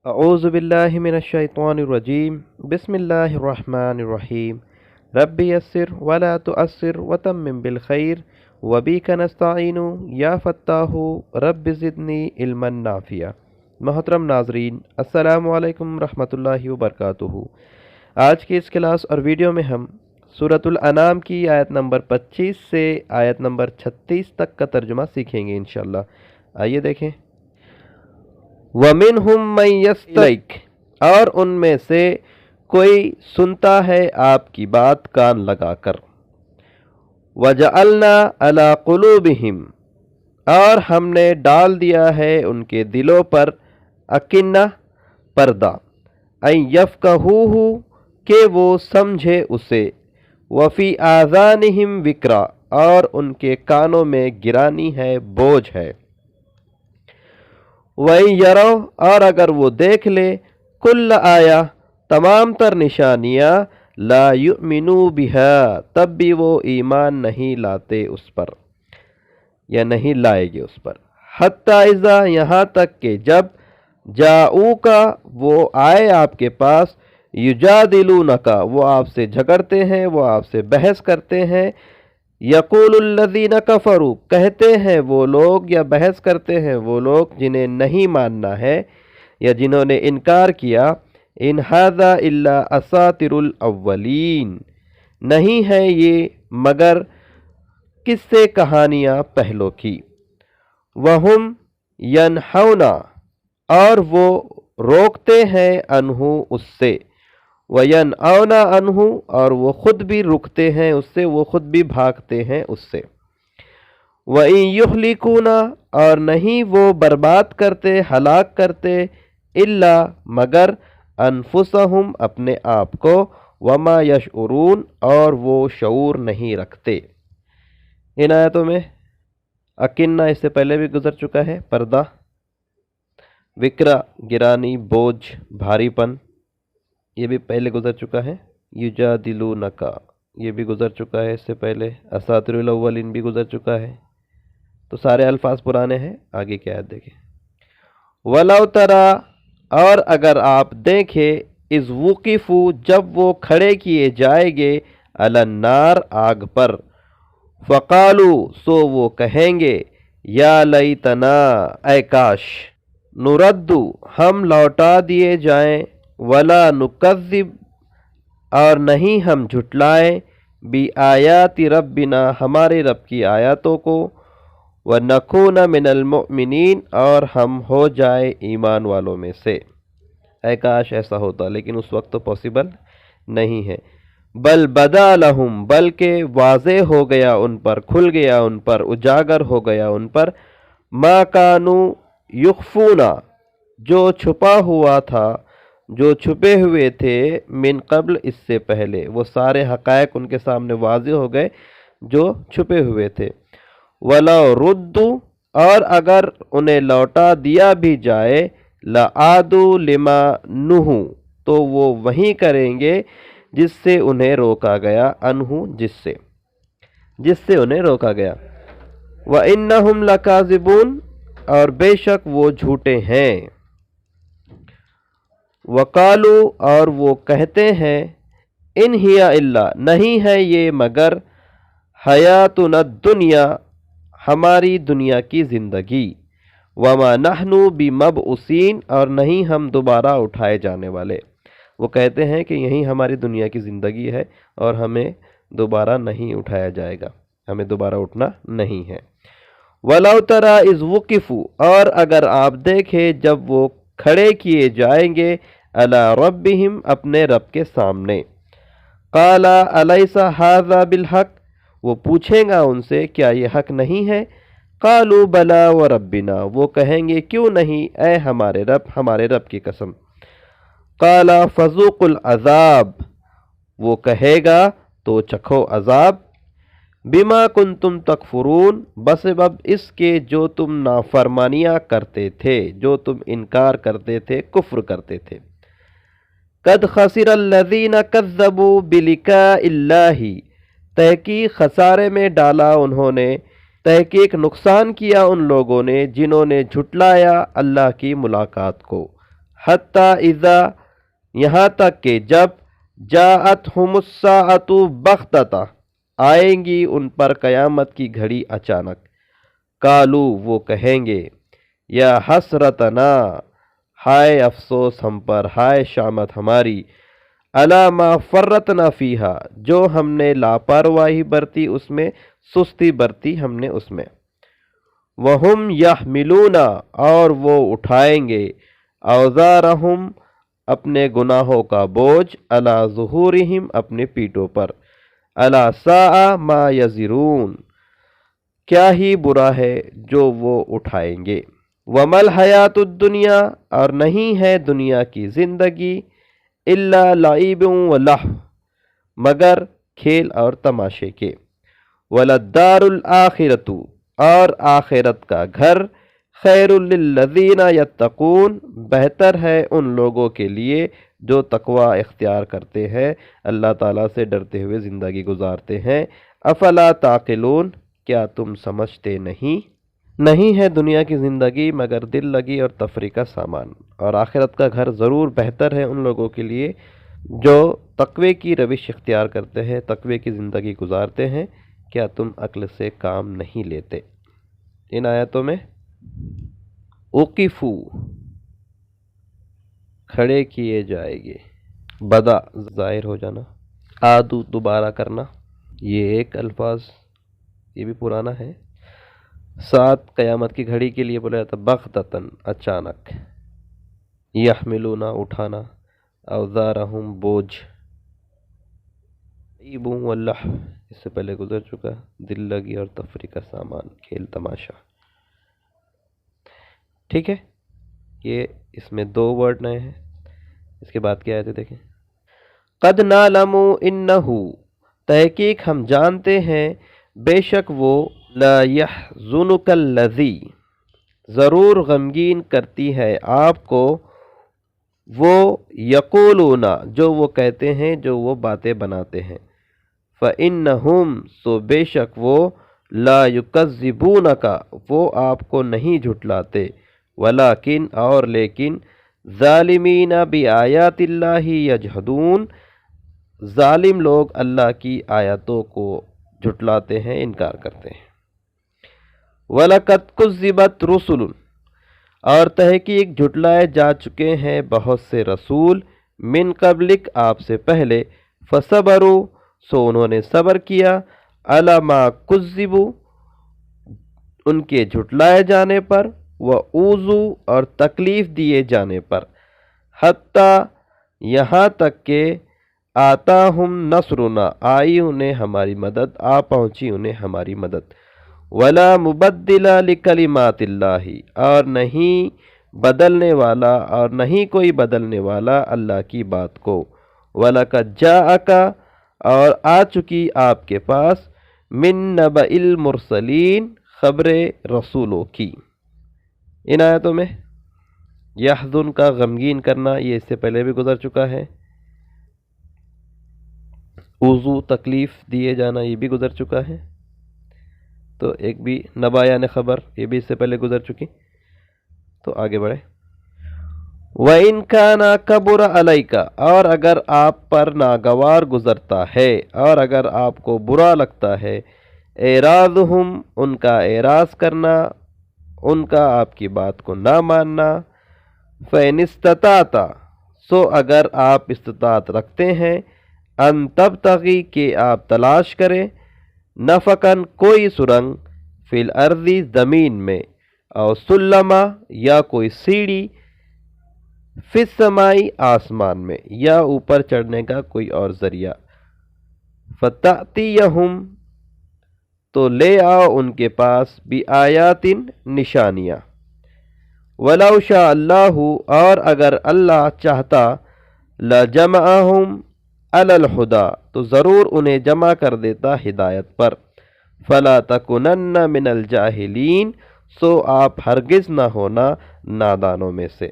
اعوذ باللہ من الشیطان الرجیم بسم اللہ الرحمن الرحیم رب یسر ولا تؤثر وتمم بالخیر وبک نستعین یا فتاح رب زدنی علما نافعا۔ محترم ناظرین، السلام علیکم رحمۃ اللہ وبرکاتہ۔ آج کی اس کلاس اور ویڈیو میں ہم سورۃ الانعام کی آیت نمبر 25 سے آیت نمبر 36 تک کا ترجمہ سیکھیں گے انشاءاللہ۔ آئیے دیکھیں۔ وَمِنْهُمْ مَنْ يَسْتَمِعُ، اور ان میں سے کوئی سنتا ہے آپ کی بات کان لگا کر۔ وَجَعَلْنَا عَلَىٰ قُلُوبِهِمْ، اور ہم نے ڈال دیا ہے ان کے دلوں پر اکنہ پردہ، اَن يَفْقَهُوهُ، کہ وہ سمجھے اسے، وَفِي آذَانِهِمْ وِقْرًا، اور ان کے کانوں میں گرانی ہے، بوجھ ہے۔ وَإِن يَرَوْا، اور اگر وہ دیکھ لے، کُلَّ آیَةٍ، تمام تر نشانیاں، لا یؤمنوا بها، تب بھی وہ ایمان نہیں لاتے اس پر یا نہیں لائے گے اس پر۔ حتی اذا، یہاں تک کہ جب جاؤک، وہ آئے آپ کے پاس، یجادلونک، وہ آپ سے جھگڑتے ہیں، وہ آپ سے بحث کرتے ہیں۔ یقول الذین کفروا، کہتے ہیں وہ لوگ یا بحث کرتے ہیں وہ لوگ جنہیں نہیں ماننا ہے یا جنہوں نے انکار کیا، ان ھذا الا اساطیر الاولین، نہیں ہے یہ مگر قصے کہانیاں پہلوں کی۔ وہم ینہون، اور وہ روکتے ہیں عنہ اس سے، وَيَنْأَوْنَ عَنْهُ، اور وہ خود بھی رکتے ہیں اس سے، وہ خود بھی بھاگتے ہیں اس سے۔ وَإِن يُهْلِكُونَ، اور نہیں وہ برباد کرتے، ہلاک کرتے، إِلَّا، مگر أَنفُسَهُمْ، اپنے آپ کو، وَمَا يَشْعُرُونَ، اور وہ شعور نہیں رکھتے۔ ان آیتوں میں اکنہ اس سے پہلے بھی گزر چکا ہے، پردہ، وکرا گرانی، بوجھ، بھاری پن، یہ بھی پہلے گزر چکا ہے۔ یجادلونک، یہ بھی گزر چکا ہے اس سے پہلے۔ اساطیر الاولین بھی گزر چکا ہے، تو سارے الفاظ پرانے ہیں۔ آگے کی آیت دیکھیں۔ وَلَوْ تَرَىٰ، اور اگر آپ دیکھیں، اِذْ وُقِفُوا، جب وہ کھڑے کیے جائیں گے، عَلَى النَّارِ، آگ پر، فَقَالُوا، سو وہ کہیں گے، یا لیتنا، اے کاش، نُرَدُّ، ہم لوٹا دیے جائیں، وَلَا نُكَذِّبْ، اور نہیں ہم جھٹلائیں، بِآیاتِ رَبِّنَا، ہمارے رب کی آیاتوں کو، وَنَكُونَ مِنَ الْمُؤْمِنِينَ، اور ہم ہو جائے ایمان والوں میں سے۔ اے کاش ایسا ہوتا، لیکن اس وقت تو پاسبل نہیں ہے۔ بل بدا لہم، بلکہ واضح ہو گیا ان پر، کھل گیا ان پر، اجاگر ہو گیا ان پر، ما کانوا یخفون، جو چھپا ہوا تھا، جو چھپے ہوئے تھے، من قبل، اس سے پہلے، وہ سارے حقائق ان کے سامنے واضح ہو گئے جو چھپے ہوئے تھے۔ وَلَوْ رُدُّوا، اور اگر انہیں لوٹا دیا بھی جائے، لَعَادُوا لِمَا نُہُوا، تو وہ وہیں کریں گے جس سے انہیں روکا گیا، عنہ، جس سے انہیں روکا گیا۔ وَإِنَّهُمْ لَكَاذِبُونَ، اور بے شک وہ جھوٹے ہیں۔ وقالو، اور وہ کہتے ہیں، ان ہی الا، نہیں ہے یہ مگر، حیاتنا الدنیا، ہماری دنیا کی زندگی، وما نحن بمبعوثین، اور نہیں ہم دوبارہ اٹھائے جانے والے۔ وہ کہتے ہیں کہ یہی ہماری دنیا کی زندگی ہے اور ہمیں دوبارہ نہیں اٹھایا جائے گا، ہمیں دوبارہ اٹھنا نہیں ہے۔ وَلَوْ تَرَىٰ إِذْ وُقِفُوا، اور اگر آپ دیکھیں جب وہ کھڑے کیے جائیں گے، عَلَىٰ رَبِّهِمْ، اپنے رب کے سامنے، قَالَ أَلَيْسَ هَٰذَا بِالْحَقِّ، وہ پوچھیں گا ان سے، کیا یہ حق نہیں ہے؟ قَالُوا بَلَىٰ وَرَبِّنَا، وہ کہیں گے کیوں نہیں، اے ہمارے رب کی قسم۔ قَالَ فَذُوقُوا الْعَذَابَ، وہ کہے گا تو چکھو عذاب، بِمَا كُنْتُمْ تَكْفُرُونَ، بسبب اس کے جو تم نافرمانیاں کرتے تھے، جو تم انکار کرتے تھے، کفر کرتے تھے۔ قد خسر الذین کذبوا بلقاء اللہ، تحقیق خسارے میں ڈالا انہوں نے، تحقیق نقصان کیا ان لوگوں نے جنہوں نے جھٹلایا اللہ کی ملاقات کو۔ حتی اذا یہاں تک کہ جب جاءتہم الساعۃ بغتۃ آئیں گی ان پر قیامت کی گھڑی اچانک، قالو وہ کہیں گے یا حسرتنا ہائے افسوس ہم پر، ہائے شامت ہماری، الا ما فرطنا فیہا جو ہم نے لاپرواہی برتی اس میں، سستی برتی ہم نے اس میں، وہم یحملون اور وہ اٹھائیں گے، اوزارہم اپنے گناہوں کا بوجھ، علی ظہورہم اپنے پیٹوں پر، الا ساء ما یزرون کیا ہی برا ہے جو وہ اٹھائیں گے، وما الحیات الدنیا اور نہیں ہے دنیا کی زندگی، الا لعب و لہو مگر کھیل اور تماشے کے، وللدار الآخرۃ اور آخرت کا گھر، خیر للذین یتقون بہتر ہے ان لوگوں کے لیے جو تقوی اختیار کرتے ہیں، اللہ تعالیٰ سے ڈرتے ہوئے زندگی گزارتے ہیں، افلا تعقلون کیا تم سمجھتے نہیں ہے دنیا کی زندگی مگر دل لگی اور تفریح کا سامان، اور آخرت کا گھر ضرور بہتر ہے ان لوگوں کے لیے جو تقوی کی روش اختیار کرتے ہیں، تقوی کی زندگی گزارتے ہیں، کیا تم عقل سے کام نہیں لیتے۔ ان آیتوں میں وقفو کھڑے کیے جائے گے، بدا ظاہر ہو جانا، آدو دوبارہ کرنا، یہ ایک الفاظ یہ بھی پرانا ہے۔ ساتھ قیامت کی گھڑی کے لیے بولا جاتا بغتتاً اچانک، یحملون اٹھانا، اوزارہم بوجھ، لعب و لہو اس سے پہلے گزر چکا، دل لگی اور تفریح کا سامان، کھیل تماشا۔ ٹھیک ہے، یہ اس میں 2 ورڈ نئے ہیں۔ اس کے بعد کیا آئے تھے دیکھیں، قد نعلم انہ تحقیق ہم جانتے ہیں، بے شک وہ، لا یحزنک الذی ضرور غمگین کرتی ہے آپ کو، وہ یقولون جو وہ کہتے ہیں، جو وہ باتیں بناتے ہیں، فإنہم سو بے شک وہ، لا یکذبونک وہ آپ کو نہیں جھٹلاتے، ولیکن اور لیکن، ظالمین بآیات اللہ یجحدون ظالم لوگ اللہ کی آیاتوں کو جھٹلاتے ہیں، انکار کرتے ہیں۔ وَلَقَدْ كُذِّبَتْ رُسُلٌ اور تحقیق جھٹلائے جا چکے ہیں بہت سے رسول، من قبلک آپ سے پہلے، فصبروا سو انہوں نے صبر کیا، علی ما کذبوا ان کے جھٹلائے جانے پر، وَأُوذُوا اور تکلیف دیے جانے پر، حتیٰ یہاں تک کہ آتاہم نصرنا آئی انہیں ہماری مدد، آ پہنچی انہیں ہماری مدد، ولا مبدل لکلمات اللہ اور نہیں بدلنے والا اور نہیں کوئی بدلنے والا اللہ کی بات کو، وَلَقَدْ جَاءَكَ اور آ چکی آپ کے پاس، من نبأ المرسلین خبر رسولوں کی۔ ان آیتوں میں یحزن کا غمگین کرنا یہ اس سے پہلے بھی گزر چکا ہے، وضو تکلیف دیے جانا یہ بھی گزر چکا ہے، تو ایک بھی نبا یعنی خبر یہ بھی اس سے پہلے گزر چکی، تو آگے بڑھے۔ وَإِن كَانَ كَبُرَ عَلَيْكَ اور اگر آپ پر ناگوار گزرتا ہے اور اگر آپ کو برا لگتا ہے، اعراضہم ان کا اعراض کرنا، ان کا آپ کی بات کو نہ ماننا، فَإِنِ اسْتَطَعْتَ سو اگر آپ استطاعت رکھتے ہیں، ان تبتغی کہ آپ تلاش کریں، نفقاً کوئی سرنگ، فی الارض زمین میں، او سلما یا کوئی سیڑھی، فی السمائی آسمان میں، یا اوپر چڑھنے کا کوئی اور ذریعہ، فتأتیہم تو لے آؤ ان کے پاس، بآیات نشانیاں، ولو شاء اللہ اور اگر اللہ چاہتا، لجمعہم علی الہدی تو ضرور انہیں جمع کر دیتا ہدایت پر، فلا تکونن من الجاہلین سو آپ ہرگز نہ ہونا نادانوں میں سے۔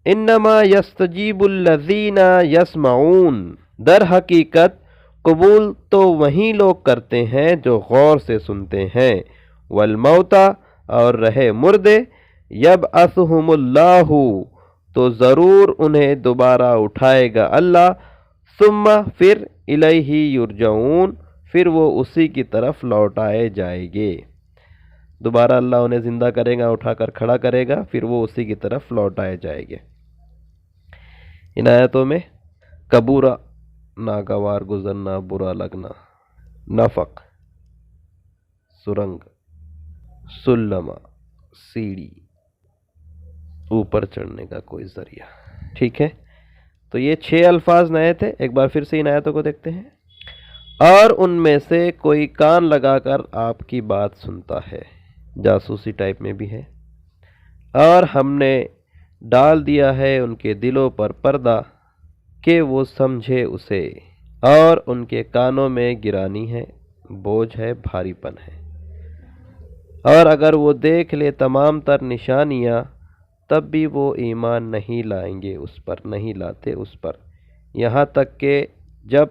انما یستجیب الذین یسمعون در حقیقت قبول تو وہی لوگ کرتے ہیں جو غور سے سنتے ہیں، والموتى اور رہے مردے، یبعثہم اللہ تو ضرور انہیں دوبارہ اٹھائے گا اللہ، ثم پھر الیہ یرجعون، پھر وہ اسی کی طرف لوٹائے جائیں گے۔ دوبارہ اللہ انہیں زندہ کرے گا، اٹھا کر کھڑا کرے گا، پھر وہ اسی کی طرف لوٹائے جائیں گے۔ ان آیتوں میں کبورہ ناگوار گزرنا، برا لگنا، نفق سرنگ، سلمہ سیڑھی، اوپر چڑھنے کا کوئی ذریعہ، ٹھیک ہے۔ تو یہ 6 الفاظ نئے تھے، ایک بار پھر سے ان آیتوں کو دیکھتے ہیں۔ اور ان میں سے کوئی کان لگا کر آپ کی بات سنتا ہے، جاسوسی ٹائپ میں بھی ہے، اور ہم نے ڈال دیا ہے ان کے دلوں پر پردہ کہ وہ سمجھے اسے، اور ان کے کانوں میں گرانی ہے، بوجھ ہے، بھاری پن ہے۔ اور اگر وہ دیکھ لے تمام تر نشانیاں تب بھی وہ ایمان نہیں لائیں گے اس پر، نہیں لاتے اس پر، یہاں تک کہ جب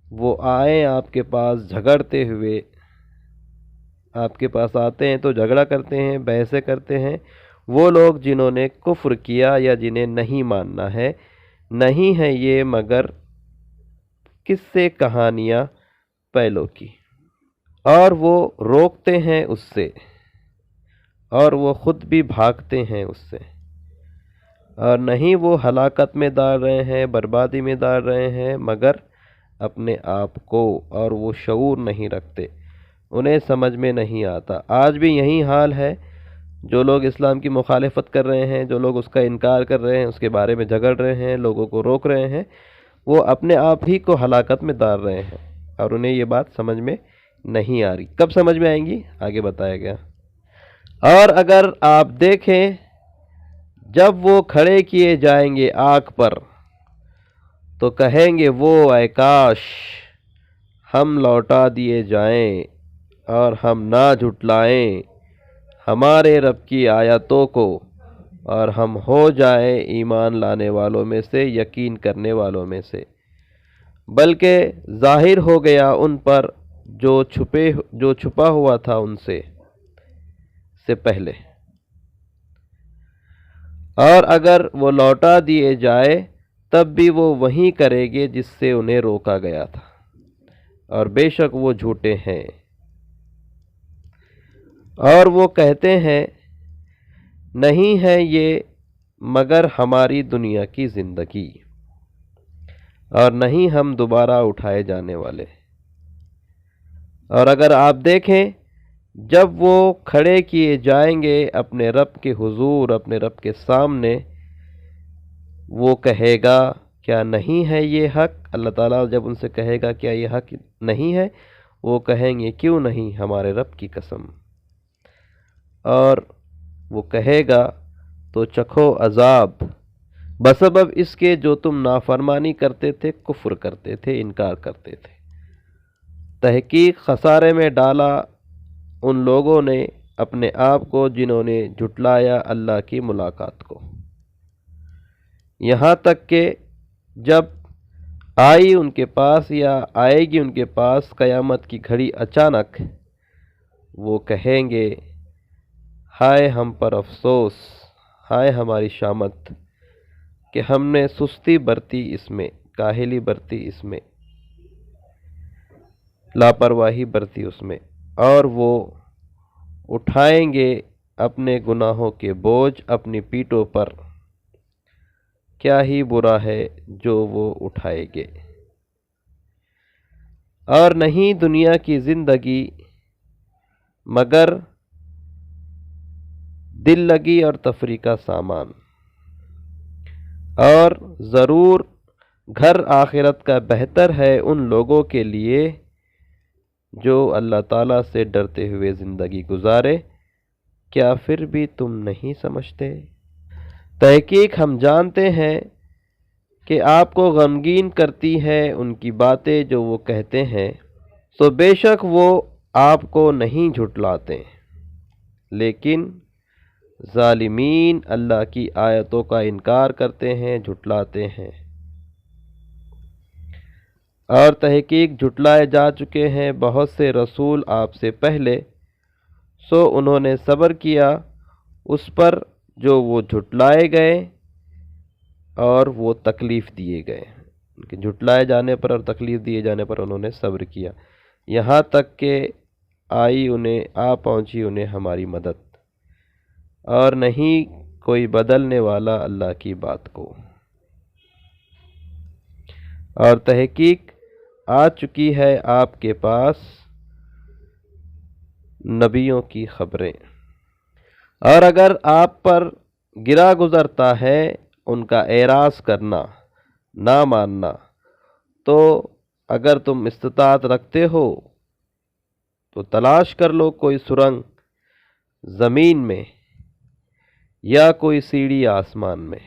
وہ آئیں آپ کے پاس جھگڑتے ہوئے، آپ کے پاس آتے ہیں تو جھگڑا کرتے ہیں، بحثیں کرتے ہیں، وہ لوگ جنہوں نے کفر کیا یا جنہیں نہیں ماننا ہے، نہیں ہے یہ مگر قصے کہانیاں پہلوں کی، اور وہ روکتے ہیں اس سے، اور وہ خود بھی بھاگتے ہیں اس سے، اور نہیں وہ ہلاکت میں ڈال رہے ہیں، بربادی میں ڈال رہے ہیں مگر اپنے آپ کو، اور وہ شعور نہیں رکھتے، انہیں سمجھ میں نہیں آتا۔ آج بھی یہی حال ہے، جو لوگ اسلام کی مخالفت کر رہے ہیں، جو لوگ اس کا انکار کر رہے ہیں، اس کے بارے میں جھگڑ رہے ہیں، لوگوں کو روک رہے ہیں، وہ اپنے آپ ہی کو ہلاکت میں ڈال رہے ہیں، اور انہیں یہ بات سمجھ میں نہیں آ رہی۔ کب سمجھ میں آئیں گی؟ آگے بتایا گیا۔ اور اگر آپ دیکھیں جب وہ کھڑے کیے جائیں گے آگ پر تو کہیں گے وہ اے کاش ہم لوٹا دیے جائیں اور ہم نہ جھٹلائیں ہمارے رب کی آیتوں کو، اور ہم ہو جائیں ایمان لانے والوں میں سے، یقین کرنے والوں میں سے، بلکہ ظاہر ہو گیا ان پر جو چھپا ہوا تھا ان سے پہلے۔ اور اگر وہ لوٹا دیے جائے تب بھی وہ وہیں کرے گے جس سے انہیں روکا گیا تھا، اور بے شک وہ جھوٹے ہیں۔ اور وہ کہتے ہیں نہیں ہے یہ مگر ہماری دنیا کی زندگی، اور نہیں ہم دوبارہ اٹھائے جانے والے۔ اور اگر آپ دیکھیں جب وہ کھڑے کیے جائیں گے اپنے رب کے حضور، اپنے رب کے سامنے، وہ کہے گا کیا نہیں ہے یہ حق؟ اللہ تعالیٰ جب ان سے کہے گا کیا یہ حق نہیں ہے، وہ کہیں گے کیوں نہیں، ہمارے رب کی قسم۔ اور وہ کہے گا تو چکھو عذاب بسبب اس کے جو تم نافرمانی کرتے تھے، کفر کرتے تھے، انکار کرتے تھے۔ تحقیق خسارے میں ڈالا ان لوگوں نے اپنے آپ کو جنہوں نے جھٹلایا اللہ کی ملاقات کو، یہاں تک کہ جب آئی ان کے پاس یا آئے گی ان کے پاس قیامت کی گھڑی اچانک، وہ کہیں گے ہائے ہم پر افسوس، ہائے ہماری شامت کہ ہم نے سستی برتی اس میں، کاہلی برتی اس میں، لاپرواہی برتی اس میں، اور وہ اٹھائیں گے اپنے گناہوں کے بوجھ اپنی پیٹھوں پر۔ کیا ہی برا ہے جو وہ اٹھائے گے۔ اور نہیں دنیا کی زندگی مگر دل لگی اور تفریح کا سامان، اور ضرور گھر آخرت کا بہتر ہے ان لوگوں کے لیے جو اللہ تعالیٰ سے ڈرتے ہوئے زندگی گزارے۔ کیا پھر بھی تم نہیں سمجھتے؟ تحقیق ہم جانتے ہیں کہ آپ کو غمگین کرتی ہے ان کی باتیں جو وہ کہتے ہیں، سو بے شک وہ آپ کو نہیں جھٹلاتے، لیکن ظالمین اللہ کی آیتوں کا انکار کرتے ہیں، جھٹلاتے ہیں۔ اور تحقیق جھٹلائے جا چکے ہیں بہت سے رسول آپ سے پہلے، سو انہوں نے صبر کیا اس پر جو وہ جھٹلائے گئے اور وہ تکلیف دیے گئے، کہ جھٹلائے جانے پر اور تکلیف دیے جانے پر انہوں نے صبر کیا، یہاں تک کہ پہنچی انہیں ہماری مدد، اور نہیں کوئی بدلنے والا اللہ کی بات کو۔ اور تحقیق آ چکی ہے آپ کے پاس نبیوں کی خبریں، اور اگر آپ پر گرا گزرتا ہے ان کا اعراض کرنا، نہ ماننا، تو اگر تم استطاعت رکھتے ہو تو تلاش کر لو کوئی سرنگ زمین میں یا کوئی سیڑھی آسمان میں،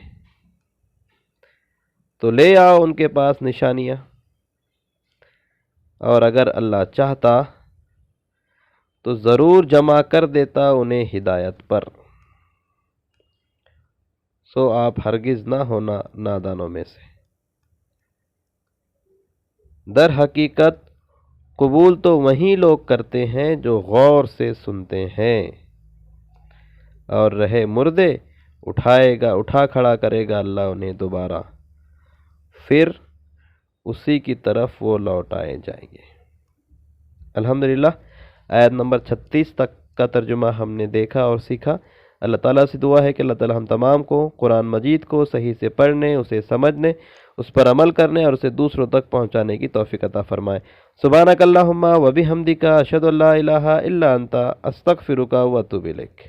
تو لے آؤ ان کے پاس نشانیاں، اور اگر اللہ چاہتا تو ضرور جمع کر دیتا انہیں ہدایت پر، سو آپ ہرگز نہ ہونا نادانوں میں سے۔ در حقیقت قبول تو وہی لوگ کرتے ہیں جو غور سے سنتے ہیں، اور رہے مردے اٹھا کھڑا کرے گا اللہ انہیں دوبارہ، پھر اسی کی طرف وہ لوٹائے جائیں گے۔ الحمدللہ آیت نمبر 36 تک کا ترجمہ ہم نے دیکھا اور سیکھا۔ اللہ تعالیٰ سے دعا ہے کہ اللہ تعالیٰ ہم تمام کو قرآن مجید کو صحیح سے پڑھنے، اسے سمجھنے، اس پر عمل کرنے اور اسے دوسروں تک پہنچانے کی توفیق عطا فرمائے۔ سبحانک اللہم و بحمدک، اشہد ان لا الہ الا انت، استغفرک و اتوب الیک۔